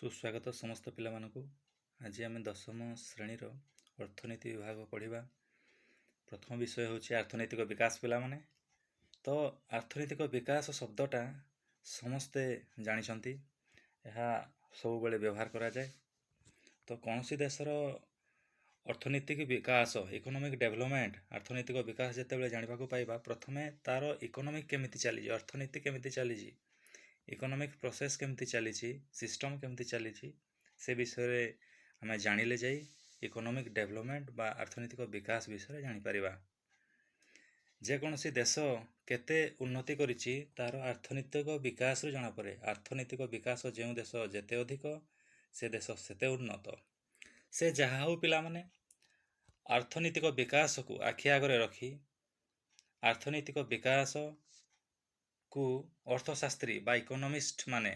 ସୁସ୍ୱାଗତ ସମସ୍ତ ପିଲାମାନଙ୍କୁ। ଆଜି ଆମେ ଦଶମ ଶ୍ରେଣୀର ଅର୍ଥନୀତି ବିଭାଗ ପଢ଼ିବା। ପ୍ରଥମ ବିଷୟ ହେଉଛି ଆର୍ଥନୈତିକ ବିକାଶ। ପିଲାମାନେ ତ ଆର୍ଥନୈତିକ ବିକାଶ ଶବ୍ଦଟା ସମସ୍ତେ ଜାଣିଛନ୍ତି, ଏହା ସବୁବେଳେ ବ୍ୟବହାର କରାଯାଏ। ତ କୌଣସି ଦେଶର ଅର୍ଥନୈତିକ ବିକାଶ, ଇକୋନୋମିକ୍ ଡେଭଲପମେଣ୍ଟ, ଆର୍ଥନୈତିକ ବିକାଶ ଯେତେବେଳେ ଜାଣିବାକୁ ପାଇବା, ପ୍ରଥମେ ତାର ଇକୋନୋମିକ୍ କେମିତି ଚାଲିଛି, ଅର୍ଥନୀତି କେମିତି ଚାଲିଛି, ଇକୋନୋମିକ୍ ପ୍ରୋସେସ୍ କେମିତି ଚାଲିଛି, ସିଷ୍ଟମ୍ କେମିତି ଚାଲିଛି, ସେ ବିଷୟରେ ଆମେ ଜାଣିଲେ ଯାଇ ଇକୋନୋମିକ୍ ଡେଭଲପମେଣ୍ଟ ବା ଆର୍ଥନୈତିକ ବିକାଶ ବିଷୟରେ ଜାଣିପାରିବା। ଯେକୌଣସି ଦେଶ କେତେ ଉନ୍ନତି କରିଛି ତାର ଆର୍ଥନୈତିକ ବିକାଶରୁ ଜଣାପଡ଼େ। ଆର୍ଥନୈତିକ ବିକାଶ ଯେଉଁ ଦେଶ ଯେତେ ଅଧିକ, ସେ ଦେଶ ସେତେ ଉନ୍ନତ। ସେ ଯାହା ହଉ ପିଲାମାନେ, ଆର୍ଥନୈତିକ ବିକାଶକୁ ଆଖି ଆଗରେ ରଖି ଆର୍ଥନୈତିକ ବିକାଶକୁ ଅର୍ଥଶାସ୍ତ୍ରୀ ବା ଇକୋନୋମିଷ୍ଟ ମାନେ,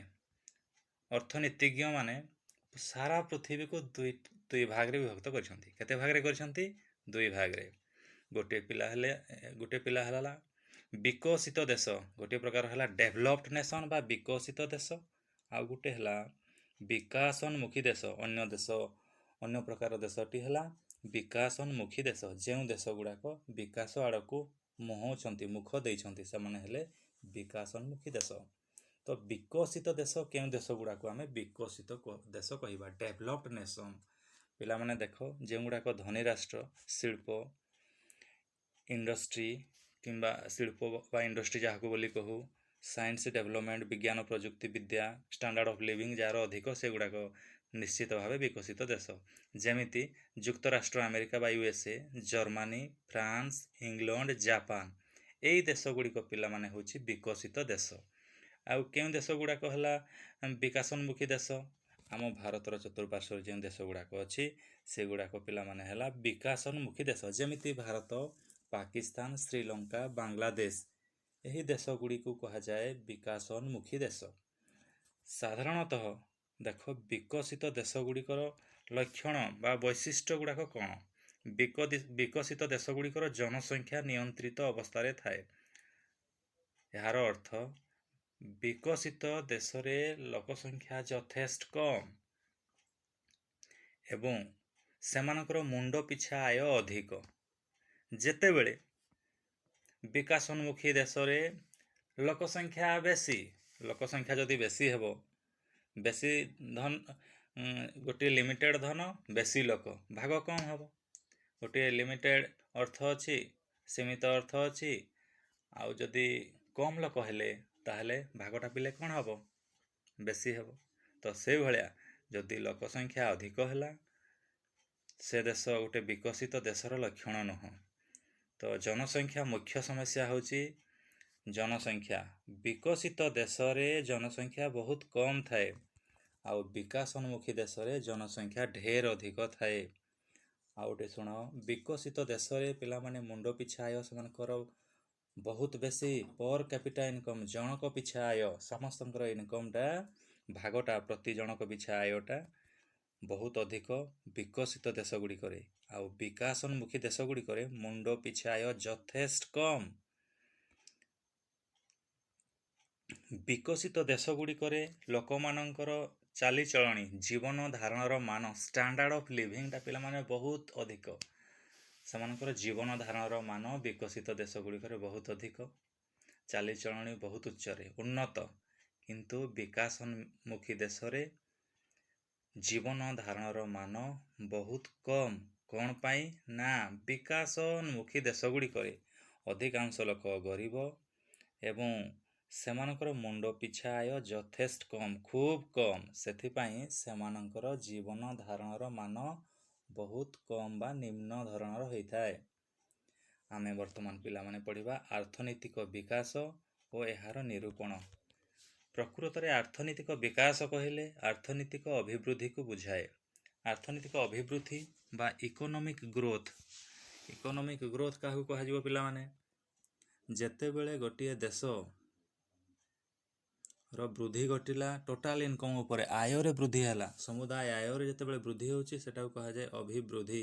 ଅର୍ଥନୀତିଜ୍ଞ ମାନେ ସାରା ପୃଥିବୀକୁ ଦୁଇ ଭାଗରେ ବିଭକ୍ତ କରିଛନ୍ତି। କେତେ ଭାଗରେ କରିଛନ୍ତି? ଦୁଇ ଭାଗରେ। ଗୋଟିଏ ପିଲା ହେଲା ବିକଶିତ ଦେଶ, ଗୋଟିଏ ପ୍ରକାର ହେଲା ଡେଭଲପ୍ଡ ନେସନ୍ ବା ବିକଶିତ ଦେଶ, ଆଉ ଗୋଟେ ହେଲା ବିକାଶୋନ୍ମୁଖୀ ଦେଶ। ଅନ୍ୟ ପ୍ରକାର ଦେଶଟି ହେଲା ବିକାଶୋନ୍ମୁଖୀ ଦେଶ। ଯେଉଁ ଦେଶ ଗୁଡ଼ାକ ବିକାଶ ଆଡ଼କୁ ମୁଖ ଦେଇଛନ୍ତି, ସେମାନେ ହେଲେ ବିକାଶୋନ୍ମୁଖୀ ଦେଶ। ତ ବିକଶିତ ଦେଶ କେଉଁ ଦେଶ ଗୁଡ଼ାକୁ ଆମେ ବିକଶିତ ଦେଶ କହିବା, ଡେଭଲପ୍ଡ ନେସନ୍। ପିଲାମାନେ ଦେଖ, ଯେଉଁଗୁଡ଼ାକ ଧନୀ ରାଷ୍ଟ୍ର, ଶିଳ୍ପ ଇଣ୍ଡଷ୍ଟ୍ରି କିମ୍ବା ଶିଳ୍ପ ବା ଇଣ୍ଡଷ୍ଟ୍ରି ଯାହାକୁ ବୋଲି କହୁ, ସାଇନ୍ସ ଡେଭଲପମେଣ୍ଟ, ବିଜ୍ଞାନ ପ୍ରଯୁକ୍ତି ବିଦ୍ୟା, ଷ୍ଟାଣ୍ଡାର୍ଡ ଅଫ୍ ଲିଭିଂ ଯାହାର ଅଧିକ, ସେଗୁଡ଼ାକ ନିଶ୍ଚିତ ଭାବେ ବିକଶିତ ଦେଶ। ଯେମିତି ଯୁକ୍ତରାଷ୍ଟ୍ର ଆମେରିକା ବା USA, Germany, France, England, Japan, ଏଇ ଦେଶ ଗୁଡ଼ିକ ପିଲାମାନେ ହେଉଛି ବିକଶିତ ଦେଶ। ଆଉ କେଉଁ ଦେଶ ଗୁଡ଼ାକ ହେଲା ବିକାଶୋନ୍ମୁଖୀ ଦେଶ? ଆମ ଭାରତର ଚତୁଃପାର୍ଶ୍ୱରେ ଯେଉଁ ଦେଶ ଗୁଡ଼ାକ ଅଛି, ସେଗୁଡ଼ାକ ପିଲାମାନେ ହେଲା ବିକାଶୋନ୍ମୁଖୀ ଦେଶ। ଯେମିତି ଭାରତ, ପାକିସ୍ତାନ, ଶ୍ରୀଲଙ୍କା, ବାଂଲାଦେଶ, ଏହି ଦେଶ ଗୁଡ଼ିକୁ କୁହାଯାଏ ବିକାଶୋନ୍ମୁଖୀ ଦେଶ। ସାଧାରଣତଃ ଦେଖ, ବିକଶିତ ଦେଶ ଗୁଡ଼ିକର ଲକ୍ଷଣ ବା ବୈଶିଷ୍ଟ୍ୟ ଗୁଡ଼ାକ କ'ଣ? ବିକଶିତ ଦେଶ ଗୁଡ଼ିକର ଜନସଂଖ୍ୟା ନିୟନ୍ତ୍ରିତ ଅବସ୍ଥାରେ ଥାଏ। ଏହାର ଅର୍ଥ, ବିକଶିତ ଦେଶରେ ଲୋକ ସଂଖ୍ୟା ଯଥେଷ୍ଟ କମ୍ ଏବଂ ସେମାନଙ୍କର ମୁଣ୍ଡ ପିଛା ଆୟ ଅଧିକ। ଯେତେବେଳେ ବିକାଶୋନ୍ମୁଖୀ ଦେଶରେ ଲୋକ ସଂଖ୍ୟା ବେଶୀ, ଲୋକ ସଂଖ୍ୟା ଯଦି ବେଶୀ ହେବ, ବେଶୀ ଧନ, ଗୋଟିଏ ଲିମିଟେଡ଼ ଧନ, ବେଶୀ ଲୋକ, ଭାଗ କମ୍ ହେବ। ଗୋଟିଏ ଲିମିଟେଡ଼ ଅର୍ଥ ଅଛି, ସୀମିତ ଅର୍ଥ ଅଛି, ଆଉ ଯଦି କମ୍ ଲୋକ ହେଲେ ତାହେଲେ ଭାଗଟା ପିଲେ କ'ଣ ହେବ? ବେଶୀ ହେବ। ତ ସେଇଭଳିଆ ଯଦି ଲୋକ ସଂଖ୍ୟା ଅଧିକ ହେଲା, ସେ ଦେଶ ଗୋଟେ ବିକଶିତ ଦେଶର ଲକ୍ଷଣ ନୁହଁ। ତ ଜନସଂଖ୍ୟା ମୁଖ୍ୟ ସମସ୍ୟା ହେଉଛି ଜନସଂଖ୍ୟା। ବିକଶିତ ଦେଶରେ ଜନସଂଖ୍ୟା ବହୁତ କମ୍ ଥାଏ, ଆଉ ବିକାଶୋନ୍ମୁଖୀ ଦେଶରେ ଜନସଂଖ୍ୟା ଢେର ଅଧିକ ଥାଏ। ଆଉ ଗୋଟେ ଶୁଣ, ବିକଶିତ ଦେଶରେ ପିଲାମାନେ ମୁଣ୍ଡ ପିଛା ଆୟ ସେମାନଙ୍କର ବହୁତ ବେଶୀ, ପର୍ କ୍ୟାପିଟା ଇନକମ୍, ଜଣକ ପିଛା ଆୟ, ସମସ୍ତଙ୍କର ଇନକମ୍ଟା, ଭାଗଟା, ପ୍ରତି ଜଣକ ପିଛା ଆୟଟା ବହୁତ ଅଧିକ ବିକଶିତ ଦେଶ ଗୁଡ଼ିକରେ। ଆଉ ବିକାଶୋନ୍ମୁଖୀ ଦେଶ ଗୁଡ଼ିକରେ ମୁଣ୍ଡ ପିଛା ଆୟ ଯଥେଷ୍ଟ କମ୍। ବିକଶିତ ଦେଶ ଗୁଡ଼ିକରେ ଲୋକମାନଙ୍କର ଚାଲିଚଳଣି, ଜୀବନ ଧାରଣର ମାନ, ଷ୍ଟାଣ୍ଡାର୍ଡ ଅଫ୍ ଲିଭିଂଟା ପିଲାମାନେ ବହୁତ ଅଧିକ। ସେମାନଙ୍କର ଜୀବନ ଧାରଣର ମାନ ବିକଶିତ ଦେଶ ଗୁଡ଼ିକରେ ବହୁତ ଅଧିକ, ଚାଲିଚଳଣି ବହୁତ ଉଚ୍ଚରେ ଉନ୍ନତ। କିନ୍ତୁ ବିକାଶୋନ୍ମୁଖୀ ଦେଶରେ ଜୀବନ ଧାରଣର ମାନ ବହୁତ କମ୍। କ'ଣ ପାଇଁ ନା, ବିକାଶୋନ୍ମୁଖୀ ଦେଶ ଗୁଡ଼ିକରେ ଅଧିକାଂଶ ଲୋକ ଗରିବ ଏବଂ ସେମାନଙ୍କର ମୁଣ୍ଡ ପିଛା ଆୟ ଯଥେଷ୍ଟ କମ୍, ଖୁବ୍ କମ୍। ସେଥିପାଇଁ ସେମାନଙ୍କର ଜୀବନ ଧାରଣର ମାନ ବହୁତ କମ୍ ବା ନିମ୍ନ ଧରଣର ହୋଇଥାଏ। ଆମେ ବର୍ତ୍ତମାନ ପିଲାମାନେ ପଢ଼ିବା ଅର୍ଥନୈତିକ ବିକାଶ ଓ ଏହାର ନିରୂପଣ। ପ୍ରକୃତରେ ଆର୍ଥନୈତିକ ବିକାଶ କହିଲେ ଅର୍ଥନୈତିକ ଅଭିବୃଦ୍ଧିକୁ ବୁଝାଏ। ଅର୍ଥନୈତିକ ଅଭିବୃଦ୍ଧି ବା ଇକୋନୋମିକ୍ ଗ୍ରୋଥ୍। ଇକୋନୋମିକ୍ ଗ୍ରୋଥ୍ କାହାକୁ କୁହାଯିବ ପିଲାମାନେ? ଯେତେବେଳେ ଗୋଟିଏ ଦେଶର ବୃଦ୍ଧି ଘଟିଲା, ଟୋଟାଲ ଇନକମ୍ ଉପରେ, ଆୟରେ ବୃଦ୍ଧି ହେଲା, ସମୁଦାୟ ଆୟରେ ଯେତେବେଳେ ବୃଦ୍ଧି ହେଉଛି, ସେଟାକୁ କୁହାଯାଏ ଅଭିବୃଦ୍ଧି।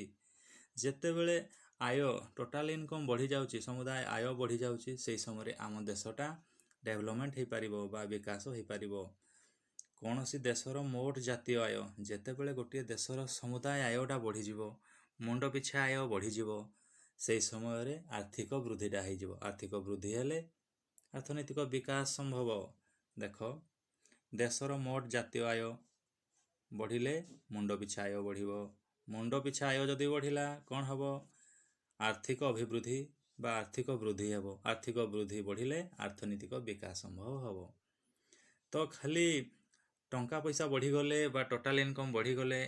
ଯେତେବେଳେ ଆୟ, ଟୋଟାଲ ଇନକମ୍ ବଢ଼ିଯାଉଛି, ସମୁଦାୟ ଆୟ ବଢ଼ିଯାଉଛି, ସେହି ସମୟରେ ଆମ ଦେଶଟା ଡେଭଲପମେଣ୍ଟ ହେଇପାରିବ ବା ବିକାଶ ହେଇପାରିବ। କୌଣସି ଦେଶର ମୋଟ ଜାତୀୟ ଆୟ, ଯେତେବେଳେ ଗୋଟିଏ ଦେଶର ସମୁଦାୟ ଆୟଟା ବଢ଼ିଯିବ, ମୁଣ୍ଡ ପିଛା ଆୟ ବଢ଼ିଯିବ, ସେହି ସମୟରେ ଆର୍ଥିକ ବୃଦ୍ଧିଟା ହେଇଯିବ। ଆର୍ଥିକ ବୃଦ୍ଧି ହେଲେ ଅର୍ଥନୈତିକ ବିକାଶ ସମ୍ଭବ। ଦେଖ, ଦେଶର ମୋଟ ଜାତୀୟ ଆୟ ବଢ଼ିଲେ ମୁଣ୍ଡ ପିଛା ଆୟ ବଢ଼ିବ। ମୁଣ୍ଡ ପିଛା ଆୟ ଯଦି ବଢ଼ିଲା କ'ଣ ହେବ? ଆର୍ଥିକ ଅଭିବୃଦ୍ଧି ବା ଆର୍ଥିକ ବୃଦ୍ଧି ହେବ। ଆର୍ଥିକ ବୃଦ୍ଧି ବଢ଼ିଲେ ଅର୍ଥନୈତିକ ବିକାଶ ସମ୍ଭବ ହେବ। ତ ଖାଲି ଟଙ୍କା ପଇସା ବଢ଼ିଗଲେ ବା ଟୋଟାଲ ଇନକମ୍ ବଢ଼ିଗଲେ,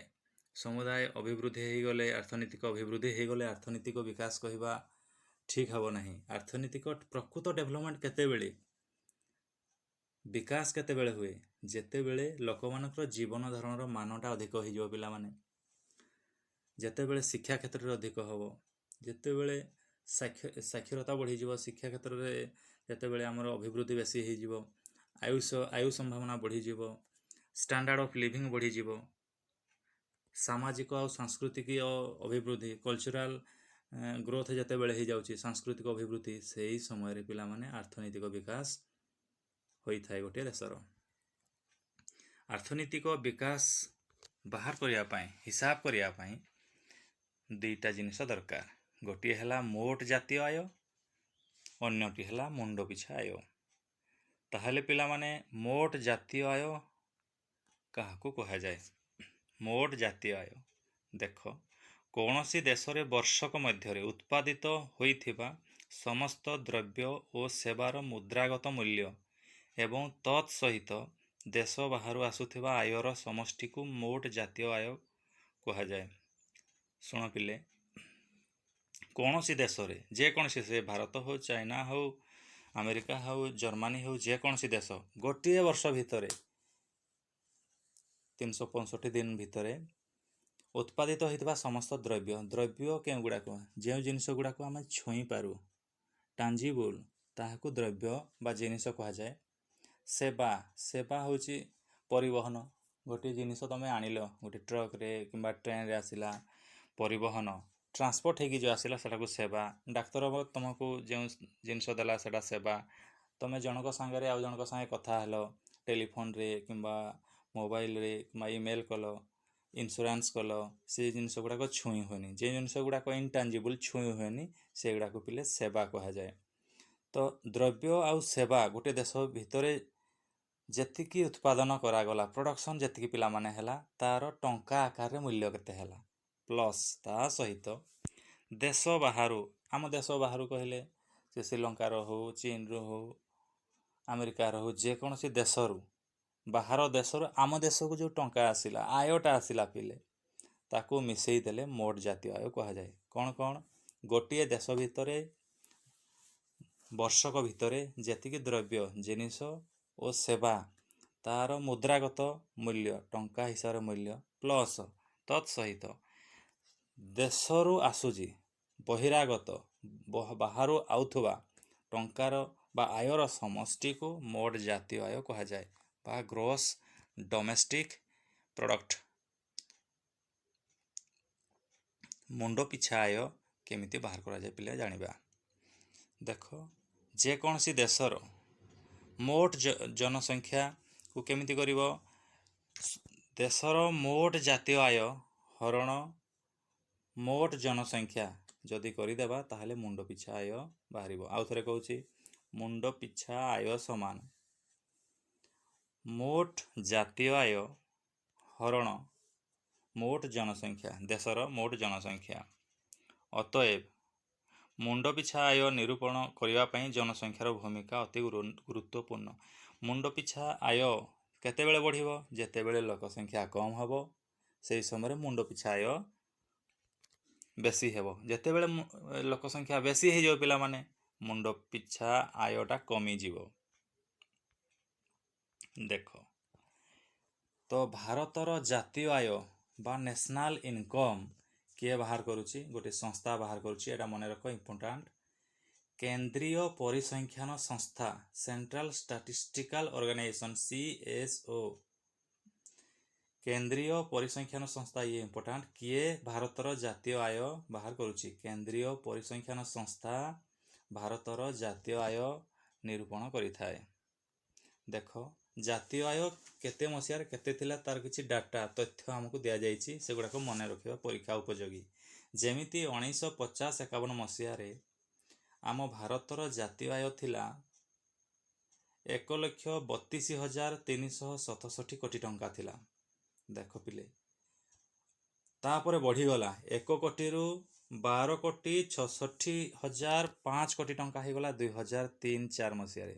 ସମୁଦାୟ ଅଭିବୃଦ୍ଧି ହେଇଗଲେ, ଅର୍ଥନୈତିକ ଅଭିବୃଦ୍ଧି ହେଇଗଲେ ଅର୍ଥନୈତିକ ବିକାଶ କହିବା ଠିକ୍ ହେବ ନାହିଁ। ଅର୍ଥନୈତିକ ପ୍ରକୃତ ଡେଭଲପମେଣ୍ଟ କେତେବେଳେ, ବିକାଶ କେତେବେଳେ ହୁଏ? ଯେତେବେଳେ ଲୋକମାନଙ୍କର ଜୀବନ ଧାରଣର ମାନଟା ଅଧିକ ହେଇଯିବ। ପିଲାମାନେ, ଯେତେବେଳେ ଶିକ୍ଷା କ୍ଷେତ୍ରରେ ଅଧିକ ହେବ, ଯେତେବେଳେ ସାକ୍ଷରତା ବଢ଼ିଯିବ, ଶିକ୍ଷା କ୍ଷେତ୍ରରେ ଯେତେବେଳେ ଆମର ଅଭିବୃଦ୍ଧି ବେଶୀ ହେଇଯିବ, ଆୟୁ ସମ୍ଭାବନା ବଢ଼ିଯିବ, ଷ୍ଟାଣ୍ଡାର୍ଡ଼ ଅଫ୍ ଲିଭିଂ ବଢ଼ିଯିବ, ସାମାଜିକ ଆଉ ସାଂସ୍କୃତିକ ଅଭିବୃଦ୍ଧି, କଲଚରାଲ ଗ୍ରୋଥ ଯେତେବେଳେ ହେଇଯାଉଛି, ସାଂସ୍କୃତିକ ଅଭିବୃଦ୍ଧି, ସେହି ସମୟରେ ପିଲାମାନେ ଅର୍ଥନୈତିକ ବିକାଶ ହୋଇଥାଏ ଗୋଟିଏ ଦେଶର। ଅର୍ଥନୈତିକ ବିକାଶ ବାହାର କରିବା ପାଇଁ, ହିସାବ କରିବା ପାଇଁ ଦୁଇଟା ଜିନିଷ ଦରକାର। ଗୋଟିଏ ହେଲା ମୋଟ ଜାତୀୟ ଆୟ, ଅନ୍ୟଟି ହେଲା ମୁଣ୍ଡ ପିଛା ଆୟ। ତାହେଲେ ପିଲାମାନେ, ମୋଟ ଜାତୀୟ ଆୟ କାହାକୁ କୁହାଯାଏ? ମୋଟ ଜାତୀୟ ଆୟ, ଦେଖ, କୌଣସି ଦେଶରେ ବର୍ଷକ ମଧ୍ୟରେ ଉତ୍ପାଦିତ ହୋଇଥିବା ସମସ୍ତ ଦ୍ରବ୍ୟ ଓ ସେବାର ମୁଦ୍ରାଗତ ମୂଲ୍ୟ ଏବଂ ତତ୍ ସହିତ ଦେଶ ବାହାରୁ ଆସୁଥିବା ଆୟର ସମଷ୍ଟିକୁ ମୋଟ ଜାତୀୟ ଆୟ କୁହାଯାଏ। ଶୁଣ ପିଲେ, କୌଣସି ଦେଶରେ, ଯେକୌଣସି, ସେ ଭାରତ ହେଉ, ଚାଇନା ହେଉ, ଆମେରିକା ହେଉ, ଜର୍ମାନୀ ହେଉ, ଯେକୌଣସି ଦେଶ, ଗୋଟିଏ ବର୍ଷ ଭିତରେ 365 ଦିନ ଭିତରେ ଉତ୍ପାଦିତ ହୋଇଥିବା ସମସ୍ତ ଦ୍ରବ୍ୟ କେଉଁଗୁଡ଼ାକ? ଯେଉଁ ଜିନିଷ ଗୁଡ଼ାକ ଆମେ ଛୁଇଁପାରୁ, ଟାଞ୍ଜିବୁଲ୍, ତାହାକୁ ଦ୍ରବ୍ୟ ବା ଜିନିଷ କୁହାଯାଏ। ସେବା ହେଉଛି ପରିବହନ। ଗୋଟିଏ ଜିନିଷ ତୁମେ ଆଣିଲ, ଗୋଟେ ଟ୍ରକରେ କିମ୍ବା ଟ୍ରେନରେ ଆସିଲା, ପରିବହନ, ଟ୍ରାନ୍ସପୋର୍ଟ ହେଇକି ଯେଉଁ ଆସିଲା, ସେଟାକୁ ସେବା। ଡାକ୍ତର ତୁମକୁ ଯେଉଁ ଜିନିଷ ଦେଲା, ସେଟା ସେବା। ତୁମେ ଜଣଙ୍କ ସାଙ୍ଗରେ ଆଉ ଜଣଙ୍କ ସାଙ୍ଗେ କଥା ହେଲ, ଟେଲିଫୋନ୍ରେ କିମ୍ବା ମୋବାଇଲରେ କିମ୍ବା ଇମେଲ୍ କଲ, ଇନ୍ସୁରାନ୍ସ କଲ, ସେ ଜିନିଷ ଗୁଡ଼ାକ ଛୁଇଁ ହୁଏନି। ଯେ ଜିନିଷ ଗୁଡ଼ାକ ଇନଟାଞ୍ଜିବୁଲ୍, ଛୁଇଁ ହୁଏନି, ସେଗୁଡ଼ାକୁ ପିଲେ ସେବା କୁହାଯାଏ। ତ ଦ୍ରବ୍ୟ ଆଉ ସେବା ଗୋଟେ ଦେଶ ଭିତରେ ଯେତିକି ଉତ୍ପାଦନ କରାଗଲା, ପ୍ରଡକ୍ସନ୍ ଯେତିକି ପିଲାମାନେ ହେଲା, ତାର ଟଙ୍କା ଆକାରରେ ମୂଲ୍ୟ କେତେ ହେଲା, ପ୍ଲସ୍ ତା ସହିତ ଦେଶ ବାହାରୁ, ଆମ ଦେଶ ବାହାରୁ କହିଲେ ସେ ଶ୍ରୀଲଙ୍କାର ହେଉ, ଚୀନରୁ ହେଉ, ଆମେରିକାର ହେଉ, ଯେକୌଣସି ଦେଶରୁ, ବାହାର ଦେଶରୁ ଆମ ଦେଶକୁ ଯେଉଁ ଟଙ୍କା ଆସିଲା, ଆୟଟା ଆସିଲା ପିଲେ, ତାକୁ ମିଶେଇ ଦେଲେ ମୋଟ ଜାତୀୟ ଆୟ କୁହାଯାଏ। କ'ଣ କ'ଣ? ଗୋଟିଏ ଦେଶ ଭିତରେ ବର୍ଷକ ଭିତରେ ଯେତିକି ଦ୍ରବ୍ୟ, ଜିନିଷ ଓ ସେବା, ତାର ମୁଦ୍ରାଗତ ମୂଲ୍ୟ, ଟଙ୍କା ହିସାବରେ ମୂଲ୍ୟ, ପ୍ଲସ୍ ତତ୍ ସହିତ ଦେଶରୁ ଆସୁଛି ବହିରାଗତ, ବାହାରୁ ଆଉଥିବା ଟଙ୍କାର ବା ଆୟର ସମଷ୍ଟିକୁ ମୋଟ ଜାତୀୟ ଆୟ କୁହାଯାଏ, ବା ଗ୍ରୋସ୍ ଡୋମେଷ୍ଟିକ୍ ପ୍ରଡକ୍ଟ। ମୁଣ୍ଡ ପିଛା ଆୟ କେମିତି ବାହାର କରାଯାଏ ପିଲା ଜାଣିବା। ଦେଖ, ଯେକୌଣସି ଦେଶର ମୋଟ ଜନସଂଖ୍ୟାକୁ କେମିତି କରିବ? ଦେଶର ମୋଟ ଜାତୀୟ ଆୟ ହରଣ ମୋଟ ଜନସଂଖ୍ୟା ଯଦି କରିଦେବା, ତାହେଲେ ମୁଣ୍ଡ ପିଛା ଆୟ ବାହାରିବ। ଆଉ ଥରେ କହୁଛି, ମୁଣ୍ଡ ପିଛା ଆୟ ସମାନ ମୋଟ ଜାତୀୟ ଆୟ ହରଣ ମୋଟ ଜନସଂଖ୍ୟା, ଦେଶର ମୋଟ ଜନସଂଖ୍ୟା। ଅତଏବ ମୁଣ୍ଡ ପିଛା ଆୟ ନିରୂପଣ କରିବା ପାଇଁ ଜନସଂଖ୍ୟାର ଭୂମିକା ଅତି ଗୁରୁତ୍ୱପୂର୍ଣ୍ଣ। ମୁଣ୍ଡ ପିଛା ଆୟ କେତେବେଳେ ବଢ଼ିବ? ଯେତେବେଳେ ଲୋକ ସଂଖ୍ୟା କମ୍ ହେବ, ସେହି ସମୟରେ ମୁଣ୍ଡ ପିଛା ଆୟ ବେଶୀ ହେବ। ଯେତେବେଳେ ଲୋକ ସଂଖ୍ୟା ବେଶୀ ହେଇଯିବ ପିଲାମାନେ, ମୁଣ୍ଡ ପିଛା ଆୟଟା କମିଯିବ। ଦେଖ, ତ ଭାରତର ଜାତୀୟ ଆୟ ବା ନ୍ୟାସନାଲ ଇନକମ୍ କିଏ ବାହାର କରୁଛି? ଗୋଟେ ସଂସ୍ଥା ବାହାର କରୁଛି। ଏଇଟା ମନେ ରଖ, ଇମ୍ପୋର୍ଟାଣ୍ଟ। କେନ୍ଦ୍ରୀୟ ପରିସଂଖ୍ୟାନ ସଂସ୍ଥା, ସେଣ୍ଟ୍ରାଲ ଷ୍ଟାଟିଷ୍ଟିକାଲ ଅର୍ଗାନାଇଜେସନ, CSO। କେନ୍ଦ୍ରୀୟ ପରିସଂଖ୍ୟାନ ସଂସ୍ଥା, ଇଏ ଇମ୍ପୋର୍ଟାଣ୍ଟ। କିଏ ଭାରତର ଜାତୀୟ ଆୟ ବାହାର କରୁଛି? କେନ୍ଦ୍ରୀୟ ପରିସଂଖ୍ୟାନ ସଂସ୍ଥା ଭାରତର ଜାତୀୟ ଆୟ ନିରୂପଣ କରିଥାଏ। ଦେଖ ଜାତୀୟ ଆୟ କେତେ ମସିହାରେ କେତେ ଥିଲା ତାର କିଛି ଡାଟା ତଥ୍ୟ ଆମକୁ ଦିଆଯାଇଛି, ସେଗୁଡ଼ାକ ମନେ ରଖିବା ପରୀକ୍ଷା ଉପଯୋଗୀ। ଯେମିତି 1950-51 ମସିହାରେ ଆମ ଭାରତର ଜାତୀୟ ଆୟ ଥିଲା 1,32,367 କୋଟି ଟଙ୍କା ଥିଲା। ଦେଖ ପିଲେ, ତାପରେ ବଢ଼ିଗଲା 1 କୋଟିରୁ 12,66,005 କୋଟି ଟଙ୍କା ହେଇଗଲା 2003-04 ମସିହାରେ।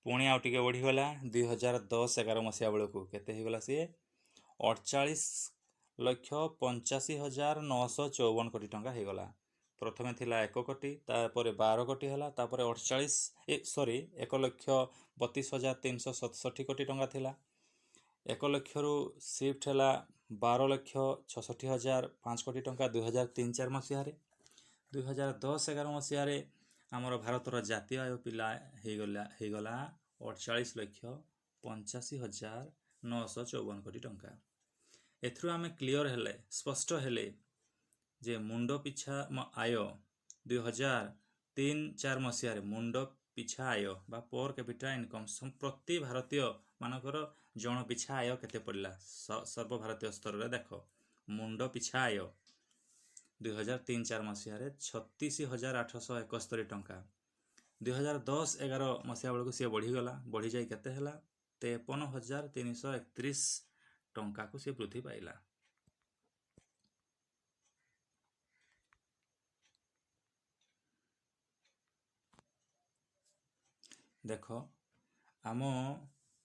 ପୁଣି ଆଉ ଟିକେ ବଢ଼ିଗଲା 2010-11 ମସିହା ବେଳକୁ କେତେ ହେଇଗଲା ସିଏ 48,85,954 କୋଟି ଟଙ୍କା ହେଇଗଲା। ପ୍ରଥମେ ଥିଲା 1 କୋଟି, ତାପରେ 12 କୋଟି ହେଲା, ତାପରେ 1,32,367 କୋଟି ଟଙ୍କା ଥିଲା। 1 ଲକ୍ଷରୁ ସିଫ୍ଟ ହେଲା 12,66,005 କୋଟି ଟଙ୍କା 2003-04 ମସିହାରେ। 2010-11 ମସିହାରେ ଆମର ଭାରତର ଜାତୀୟ ଆୟ ପିଲା ହେଇଗଲା 48,85,954 କୋଟି ଟଙ୍କା। ଏଥିରୁ ଆମେ କ୍ଲିଅର ହେଲେ, ସ୍ପଷ୍ଟ ହେଲେ ଯେ ମୁଣ୍ଡ ପିଛା ଆୟ 2003-04 ମସିହାରେ ମୁଣ୍ଡ ପିଛା ଆୟ ବା ପର କ୍ୟାପିଟା ଇନକମ୍ ପ୍ରତି ଭାରତୀୟ ମାନଙ୍କର ଜଣ ପିଛା ଆୟ କେତେ ପଡ଼ିଲା ସର୍ବଭାରତୀୟ ସ୍ତରରେ। ଦେଖ ମୁଣ୍ଡ ପିଛା ଆୟ 2003-04 ମସିହାରେ 36,871 ଟଙ୍କା। 2010-11 ମସିହା ବେଳକୁ ସିଏ ବଢ଼ିଗଲା, ବଢ଼ିଯାଇ କେତେ ହେଲା 53,331 ଟଙ୍କାକୁ ସିଏ ବୃଦ୍ଧି ପାଇଲା। ଦେଖ ଆମ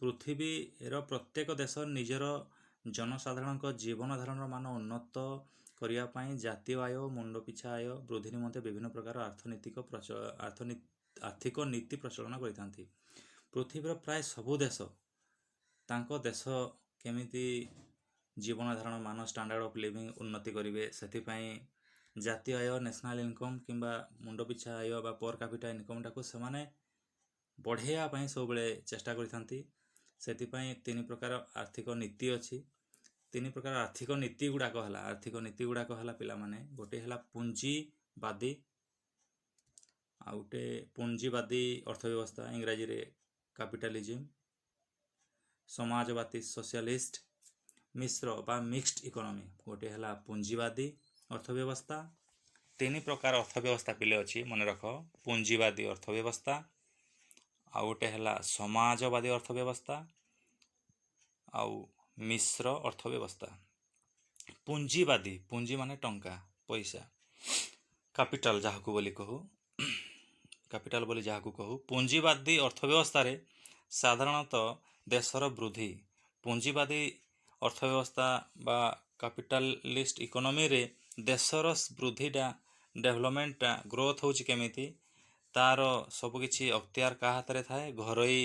ପୃଥିବୀର ପ୍ରତ୍ୟେକ ଦେଶ ନିଜର ଜନସାଧାରଣଙ୍କ ଜୀବନ ଧାରଣର ମାନ ଉନ୍ନତ କରିବା ପାଇଁ ଜାତୀୟ ଆୟ ଓ ମୁଣ୍ଡ ପିଛା ଆୟ ବୃଦ୍ଧି ନିମନ୍ତେ ବିଭିନ୍ନ ପ୍ରକାର ଆର୍ଥିକ ନୀତି ପ୍ରଚଳନ କରିଥାନ୍ତି। ପୃଥିବୀର ପ୍ରାୟ ସବୁ ଦେଶ ତାଙ୍କ ଦେଶ କେମିତି ଜୀବନ ଧାରଣ ମାନ ଷ୍ଟାଣ୍ଡାର୍ଡ ଅଫ୍ ଲିଭିଂ ଉନ୍ନତି କରିବେ, ସେଥିପାଇଁ ଜାତୀୟ ଆୟ ନ୍ୟାସନାଲ୍ ଇନକମ୍ କିମ୍ବା ମୁଣ୍ଡ ପିଛା ଆୟ ବା ପର କ୍ୟାପିଟା ଇନକମ୍ଟାକୁ ସେମାନେ ବଢ଼େଇବା ପାଇଁ ସବୁବେଳେ ଚେଷ୍ଟା କରିଥାନ୍ତି। ସେଥିପାଇଁ 3 ପ୍ରକାର ଆର୍ଥିକ ନୀତି ଅଛି। 3 ପ୍ରକାର ଆର୍ଥିକ ନୀତି ଗୁଡ଼ାକ ହେଲା ପିଲାମାନେ, ଗୋଟେ ହେଲା ପୁଞ୍ଜିବାଦୀ, ଆଉ ଗୋଟେ ପୁଞ୍ଜିବାଦୀ ଅର୍ଥ ବ୍ୟବସ୍ଥା ଇଂରାଜୀରେ କ୍ୟାପିଟାଲିଜିମ୍, ସମାଜବାଦୀ ସୋସିଆଲିଷ୍ଟ, ମିଶ୍ର ବା ମିକ୍ସଡ ଇକୋନୋମି ଗୋଟେ ହେଲା ପୁଞ୍ଜିବାଦୀ ଅର୍ଥ ବ୍ୟବସ୍ଥା। 3 ପ୍ରକାର ଅର୍ଥ ବ୍ୟବସ୍ଥା ପିଲେ ଅଛି, ମନେ ରଖ। ପୁଞ୍ଜିବାଦୀ ଅର୍ଥ ବ୍ୟବସ୍ଥା, ଆଉ ଗୋଟେ ହେଲା ସମାଜବାଦୀ ଅର୍ଥ ବ୍ୟବସ୍ଥା, ଆଉ ମିଶ୍ର ଅର୍ଥ ବ୍ୟବସ୍ଥା। ପୁଞ୍ଜିବାଦୀ, ପୁଞ୍ଜି ମାନେ ଟଙ୍କା ପଇସା, କ୍ୟାପିଟାଲ ଯାହାକୁ କହୁ। ପୁଞ୍ଜିବାଦୀ ଅର୍ଥ ବ୍ୟବସ୍ଥାରେ ସାଧାରଣତଃ ଦେଶର ବୃଦ୍ଧି, ପୁଞ୍ଜିବାଦୀ ଅର୍ଥ ବ୍ୟବସ୍ଥା ବା କ୍ୟାପିଟାଲିଷ୍ଟ ଇକୋନୋମିରେ ଦେଶର ବୃଦ୍ଧିଟା ଡେଭଲପମେଣ୍ଟଟା ଗ୍ରୋଥ ହେଉଛି କେମିତି, ତାର ସବୁକିଛି ଅକ୍ତିଆର କାହା ହାତରେ ଥାଏ, ଘରୋଇ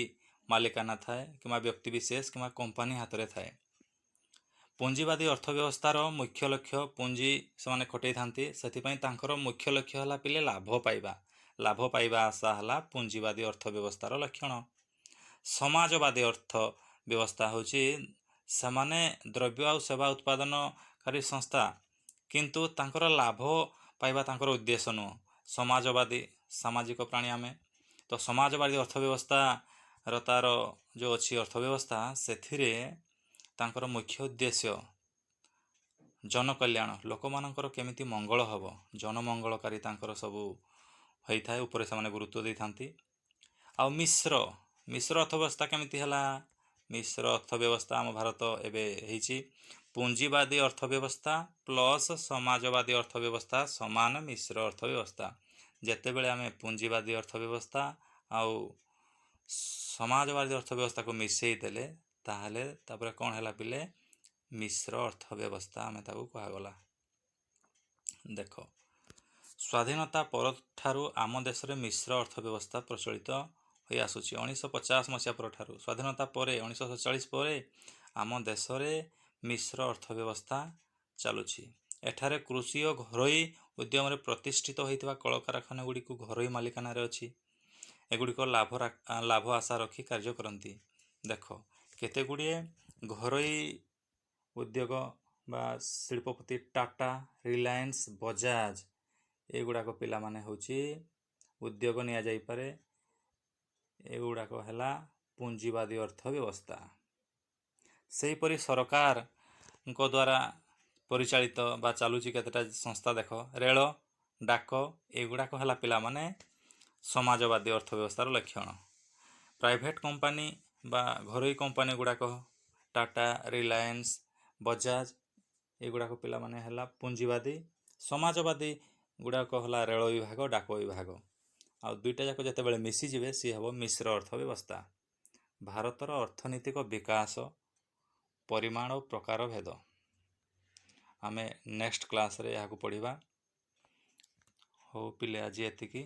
ମାଲିକାନା ଥାଏ କିମ୍ବା ବ୍ୟକ୍ତିବିଶେଷ କିମ୍ବା କମ୍ପାନୀ ହାତରେ ଥାଏ। ପୁଞ୍ଜିବାଦୀ ଅର୍ଥ ବ୍ୟବସ୍ଥାର ମୁଖ୍ୟ ଲକ୍ଷ୍ୟ ପୁଞ୍ଜି ସେମାନେ ଖଟେଇଥାନ୍ତି, ସେଥିପାଇଁ ତାଙ୍କର ମୁଖ୍ୟ ଲକ୍ଷ୍ୟ ହେଲା ପିଲେ ଲାଭ ପାଇବା ଆଶା ହେଲା ପୁଞ୍ଜିବାଦୀ ଅର୍ଥ ବ୍ୟବସ୍ଥାର ଲକ୍ଷଣ। ସମାଜବାଦୀ ଅର୍ଥ ବ୍ୟବସ୍ଥା ହେଉଛି ସେମାନେ ଦ୍ରବ୍ୟ ଆଉ ସେବା ଉତ୍ପାଦନକାରୀ ସଂସ୍ଥା, କିନ୍ତୁ ତାଙ୍କର ଲାଭ ପାଇବା ତାଙ୍କର ଉଦ୍ଦେଶ୍ୟ ନୁହଁ। ସମାଜବାଦୀ, ସାମାଜିକ ପ୍ରାଣୀ ଆମେ, ତ ସମାଜବାଦୀ ଅର୍ଥ ବ୍ୟବସ୍ଥାର ତାର ଯେଉଁ ଅଛି ଅର୍ଥ ବ୍ୟବସ୍ଥା, ସେଥିରେ ତାଙ୍କର ମୁଖ୍ୟ ଉଦ୍ଦେଶ୍ୟ ଜନକଲ୍ୟାଣ, ଲୋକମାନଙ୍କର କେମିତି ମଙ୍ଗଳ ହେବ, ଜନମଙ୍ଗଳକାରୀ ତାଙ୍କର ସବୁ ହୋଇଥାଏ, ଉପରେ ସେମାନେ ଗୁରୁତ୍ୱ ଦେଇଥାନ୍ତି। ଆଉ ମିଶ୍ର ଅର୍ଥବ୍ୟବସ୍ଥା କେମିତି ହେଲା? ମିଶ୍ର ଅର୍ଥବ୍ୟବସ୍ଥା ଆମ ଭାରତ ଏବେ ହେଇଛି ପୁଞ୍ଜିବାଦୀ ଅର୍ଥବ୍ୟବସ୍ଥା ପ୍ଲସ୍ ସମାଜବାଦୀ ଅର୍ଥବ୍ୟବସ୍ଥା ସମାନ ମିଶ୍ର ଅର୍ଥବ୍ୟବସ୍ଥା। ଯେତେବେଳେ ଆମେ ପୁଞ୍ଜିବାଦୀ ଅର୍ଥବ୍ୟବସ୍ଥା ଆଉ ସମାଜବାଦୀ ଅର୍ଥବ୍ୟବସ୍ଥାକୁ ମିଶେଇ ଦେଲେ, ତାହେଲେ ତାପରେ କ'ଣ ହେଲା ପିଲେ? ମିଶ୍ର ଅର୍ଥବ୍ୟବସ୍ଥା ଆମେ ତାକୁ କୁହାଗଲା। ଦେଖ ସ୍ୱାଧୀନତା ପରଠାରୁ ଆମ ଦେଶରେ ମିଶ୍ର ଅର୍ଥବ୍ୟବସ୍ଥା ପ୍ରଚଳିତ ହୋଇ ଆସୁଛି। 1950 ମସିହା ପରଠାରୁ, ସ୍ୱାଧୀନତା ପରେ 1947 ପରେ ଆମ ଦେଶରେ ମିଶ୍ର ଅର୍ଥବ୍ୟବସ୍ଥା ଚାଲୁଛି। ଏଠାରେ କୃଷି ଓ ଘରୋଇ ଉଦ୍ୟମରେ ପ୍ରତିଷ୍ଠିତ ହୋଇଥିବା କଳକାରଖାନା ଗୁଡ଼ିକୁ ଘରୋଇ ମାଲିକାନାରେ ଅଛି। ଏଗୁଡ଼ିକ ଲାଭ ଆଶା ରଖି କାର୍ଯ୍ୟ କରନ୍ତି। ଦେଖ କେତେ ଗୁଡ଼ିଏ ଘରୋଇ ଉଦ୍ୟୋଗ ବା ଶିଳ୍ପପତି ଟାଟା, ରିଲାଏନ୍ସ, ବଜାଜ ଏଗୁଡ଼ାକ ପିଲାମାନେ ହେଉଛି ଉଦ୍ୟୋଗ ନିଆଯାଇପାରେ। ଏଗୁଡ଼ାକ ହେଲା ପୁଞ୍ଜିବାଦୀ ଅର୍ଥ ବ୍ୟବସ୍ଥା। ସେହିପରି ସରକାରଙ୍କ ଦ୍ୱାରା ପରିଚାଳିତ ବା ଚାଲୁଛି କେତେଟା ସଂସ୍ଥା ଦେଖ, ରେଳ, ଡାକ, ଏଗୁଡ଼ାକ ହେଲା ପିଲାମାନେ ସମାଜବାଦୀ ଅର୍ଥ ବ୍ୟବସ୍ଥାର ଲକ୍ଷଣ। ପ୍ରାଇଭେଟ୍ କମ୍ପାନୀ ବା ଘରୋଇ କମ୍ପାନୀ ଗୁଡ଼ାକ ଟାଟା, ରିଲାଏନ୍ସ, ବଜାଜ ଏଗୁଡ଼ାକ ପିଲାମାନେ ହେଲା ପୁଞ୍ଜିବାଦୀ। ସମାଜବାଦୀ ଗୁଡ଼ାକ ହେଲା ରେଳ ବିଭାଗ, ଡାକ ବିଭାଗ। ଆଉ ଦୁଇଟା ଯାକ ଯେତେବେଳେ ମିଶିଯିବେ ସିଏ ହେବ ମିଶ୍ର ଅର୍ଥ ବ୍ୟବସ୍ଥା। ଭାରତର ଅର୍ଥନୈତିକ ବିକାଶ, ପରିମାଣ ଓ ପ୍ରକାର ଭେଦ। ଆମେ ନେକ୍ସଟ କ୍ଲାସ୍ରେ ଏହାକୁ ପଢ଼ିବା। ହଉ ପିଲେ, ଆଜି ଏତିକି।